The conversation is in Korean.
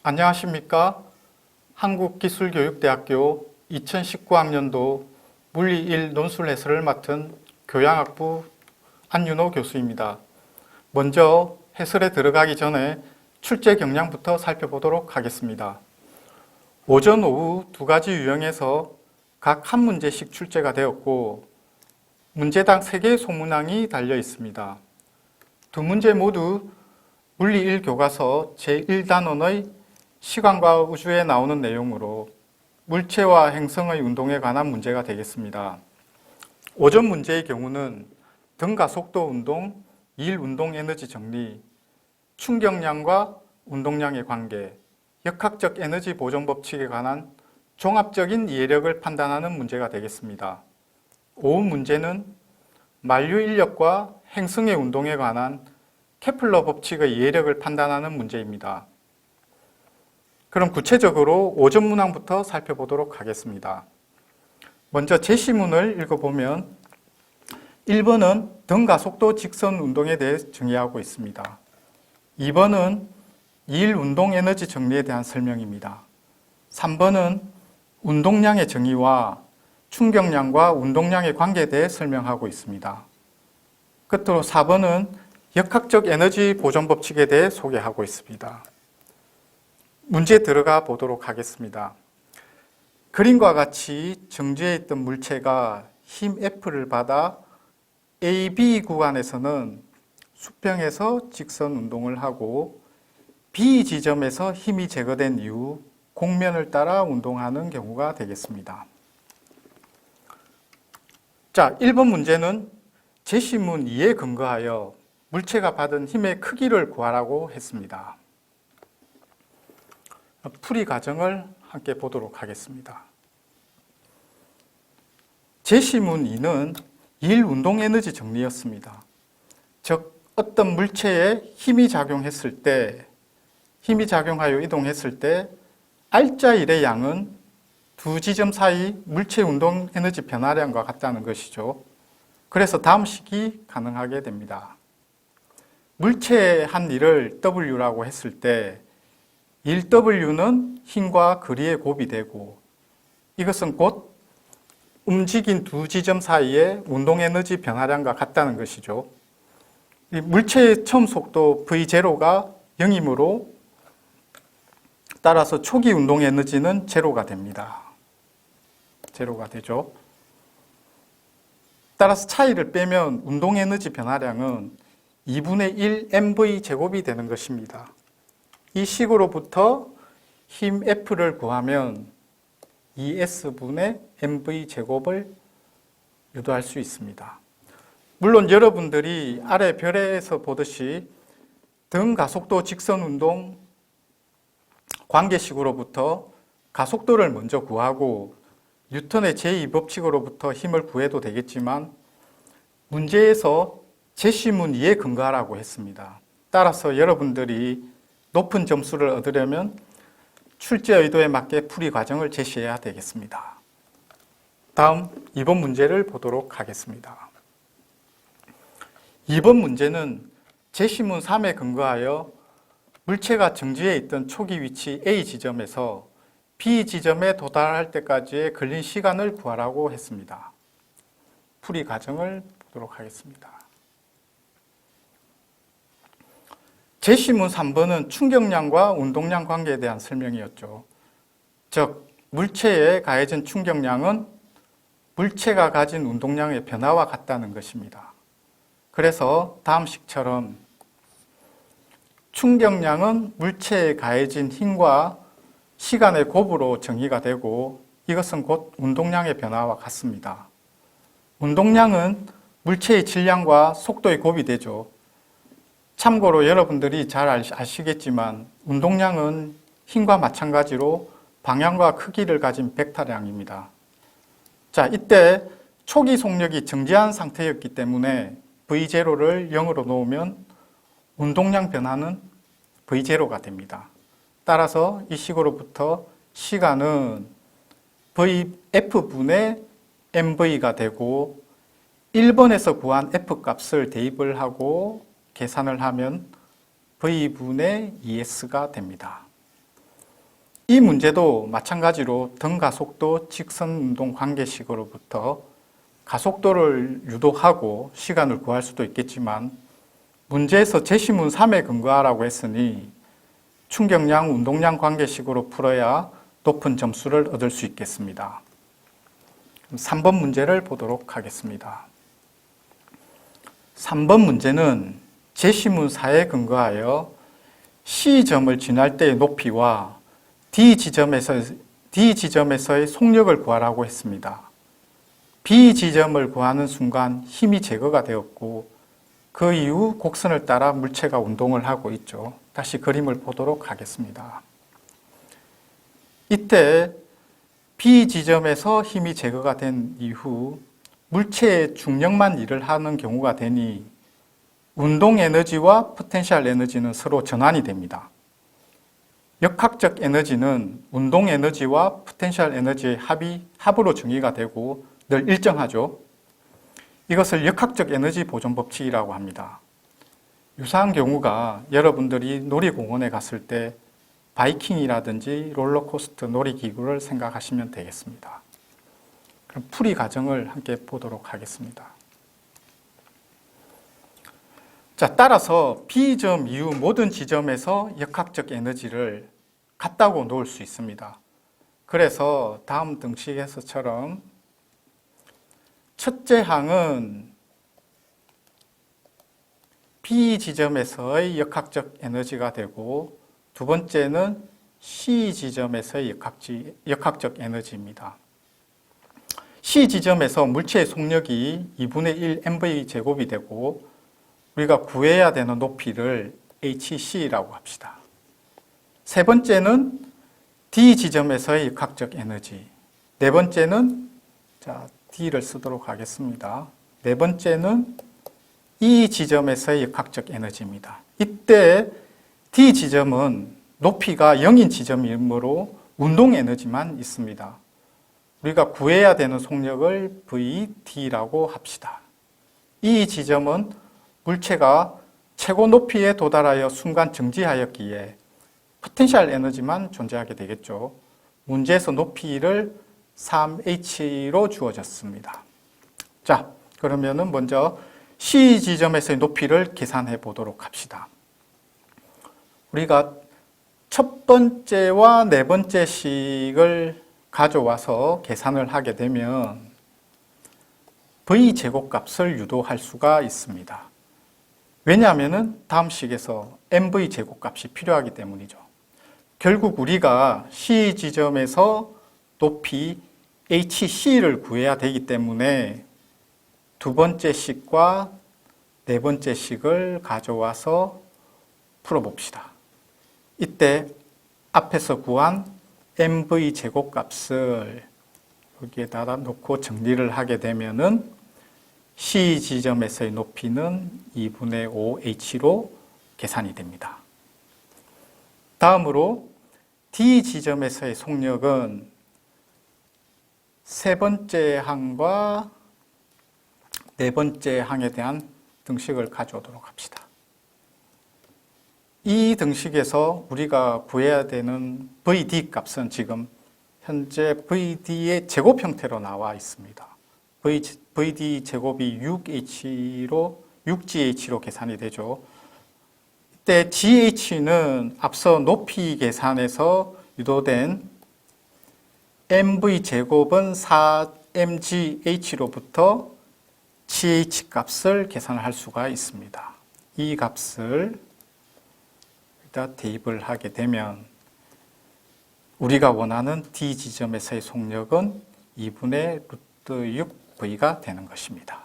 안녕하십니까? 한국기술교육대학교 2019학년도 물리 1 논술 해설을 맡은 교양학부 안윤호 교수입니다. 먼저 해설에 들어가기 전에 출제 경향부터 살펴보도록 하겠습니다. 오전, 오후 두 가지 유형에서 각 한 문제씩 출제가 되었고 문제당 3개의 소문항이 달려 있습니다. 두 문제 모두 물리 1 교과서 제1단원의 시간과 우주에 나오는 내용으로 물체와 행성의 운동에 관한 문제가 되겠습니다. 오전 문제의 경우는 등가속도 운동, 일 운동 에너지 정리, 충격량과 운동량의 관계, 역학적 에너지 보존 법칙에 관한 종합적인 이해력을 판단하는 문제가 되겠습니다. 오후 문제는 만류 인력과 행성의 운동에 관한 케플러 법칙의 이해력을 판단하는 문제입니다. 그럼 구체적으로 오전 문항부터 살펴보도록 하겠습니다. 먼저 제시문을 읽어보면 1번은 등가속도 직선 운동에 대해 정의하고 있습니다. 2번은 일 운동 에너지 정리에 대한 설명입니다. 3번은 운동량의 정의와 충격량과 운동량의 관계에 대해 설명하고 있습니다. 끝으로 4번은 역학적 에너지 보존 법칙에 대해 소개하고 있습니다. 문제 들어가 보도록 하겠습니다. 그림과 같이 정지해 있던 물체가 힘 F를 받아 AB 구간에서는 수평에서 직선 운동을 하고 B 지점에서 힘이 제거된 이후 곡면을 따라 운동하는 경우가 되겠습니다. 자, 1번 문제는 제시문 2에 근거하여 물체가 받은 힘의 크기를 구하라고 했습니다. 풀이 과정을 함께 보도록 하겠습니다. 제시문 2는 일 운동 에너지 정리였습니다. 즉 어떤 물체에 힘이 작용했을 때, 힘이 작용하여 이동했을 때 R자 1의 양은 두 지점 사이 물체 운동 에너지 변화량과 같다는 것이죠. 그래서 다음 식이 가능하게 됩니다. 물체의 한 일을 W라고 했을 때 1W는 힘과 거리의 곱이 되고 이것은 곧 움직인 두 지점 사이의 운동 에너지 변화량과 같다는 것이죠. 물체의 처음 속도 V0가 0이므로 따라서 초기 운동 에너지는 제로가 됩니다. 제로가 되죠. 따라서 차이를 빼면 운동 에너지 변화량은 2분의 1 mv 제곱이 되는 것입니다. 이 식으로부터 힘 F를 구하면 2S분의 mv 제곱을 유도할 수 있습니다. 물론 여러분들이 아래 별에서 보듯이 등 가속도 직선 운동 관계식으로부터 가속도를 먼저 구하고 뉴턴의 제2법칙으로부터 힘을 구해도 되겠지만 문제에서 제시문 2에 근거하라고 했습니다. 따라서 여러분들이 높은 점수를 얻으려면 출제 의도에 맞게 풀이 과정을 제시해야 되겠습니다. 다음 2번 문제를 보도록 하겠습니다. 2번 문제는 제시문 3에 근거하여 물체가 정지해 있던 초기 위치 A 지점에서 B 지점에 도달할 때까지의 걸린 시간을 구하라고 했습니다. 풀이 과정을 보도록 하겠습니다. 제시문 3번은 충격량과 운동량 관계에 대한 설명이었죠. 즉, 물체에 가해진 충격량은 물체가 가진 운동량의 변화와 같다는 것입니다. 그래서 다음 식처럼 충격량은 물체에 가해진 힘과 시간의 곱으로 정의가 되고 이것은 곧 운동량의 변화와 같습니다. 운동량은 물체의 질량과 속도의 곱이 되죠. 참고로 여러분들이 잘 아시겠지만 운동량은 힘과 마찬가지로 방향과 크기를 가진 벡터량입니다. 자, 이때 초기 속력이 정지한 상태였기 때문에 V0를 0으로 놓으면 운동량 변화는 V0가 됩니다. 따라서 이 식으로부터 시간은 F분의 mv가 되고 1번에서 구한 F값을 대입을 하고 계산을 하면 V분의 ES가 됩니다. 이 문제도 마찬가지로 등가속도 직선운동 관계식으로부터 가속도를 유도하고 시간을 구할 수도 있겠지만 문제에서 제시문 3에 근거하라고 했으니 충격량, 운동량 관계식으로 풀어야 높은 점수를 얻을 수 있겠습니다. 3번 문제를 보도록 하겠습니다. 3번 문제는 제시문 4에 근거하여 C점을 지날 때의 높이와 D지점에서의 속력을 구하라고 했습니다. B지점을 구하는 순간 힘이 제거가 되었고 그 이후 곡선을 따라 물체가 운동을 하고 있죠. 다시 그림을 보도록 하겠습니다. 이때 B지점에서 힘이 제거가 된 이후 물체의 중력만 일을 하는 경우가 되니 운동 에너지와 포텐셜 에너지는 서로 전환이 됩니다. 역학적 에너지는 운동 에너지와 포텐셜 에너지의 합으로 정의가 되고 늘 일정하죠. 이것을 역학적 에너지 보존 법칙이라고 합니다. 유사한 경우가 여러분들이 놀이공원에 갔을 때 바이킹이라든지 롤러코스터 놀이기구를 생각하시면 되겠습니다. 그럼 풀이 과정을 함께 보도록 하겠습니다. 자, 따라서 B점 이후 모든 지점에서 역학적 에너지를 같다고 놓을 수 있습니다. 그래서 다음 등식에서처럼 첫째 항은 B 지점에서의 역학적 에너지가 되고 두 번째는 C 지점에서의 역학적 에너지입니다. C 지점에서 물체의 속력이 2분의 1 mv 제곱이 되고 우리가 구해야 되는 높이를 hc라고 합시다. 세 번째는 D 지점에서의 역학적 에너지, 네 번째는 D를 쓰도록 하겠습니다. 네 번째는 E 지점에서의 역학적 에너지입니다. 이때 D 지점은 높이가 0인 지점이므로 운동 에너지만 있습니다. 우리가 구해야 되는 속력을 VD라고 합시다. 이 지점은 물체가 최고 높이에 도달하여 순간 정지하였기에 포텐셜 에너지만 존재하게 되겠죠. 문제에서 높이를 3h로 주어졌습니다. 자, 그러면은 먼저 C 지점에서의 높이를 계산해 보도록 합시다. 우리가 첫 번째와 네 번째 식을 가져와서 계산을 하게 되면 V 제곱값을 유도할 수가 있습니다. 왜냐하면 다음 식에서 mv 제곱값이 필요하기 때문이죠. 결국 우리가 C 지점에서 높이 hc를 구해야 되기 때문에 두 번째 식과 네 번째 식을 가져와서 풀어봅시다. 이때 앞에서 구한 mv 제곱값을 여기에다가 놓고 정리를 하게 되면은 C 지점에서의 높이는 2분의 5h로 계산이 됩니다. 다음으로 D 지점에서의 속력은 세 번째 항과 네 번째 항에 대한 등식을 가져오도록 합시다. 이 등식에서 우리가 구해야 되는 VD 값은 지금 현재 VD의 제곱 형태로 나와 있습니다. VD 제곱이 6GH로 계산이 되죠. 이때 GH는 앞서 높이 계산에서 유도된 mv 제곱은 4mgh로부터 GH 값을 계산을 할 수가 있습니다. 이 값을 일단 대입을 하게 되면 우리가 원하는 D 지점에서의 속력은 2분의 루트 6V가 되는 것입니다.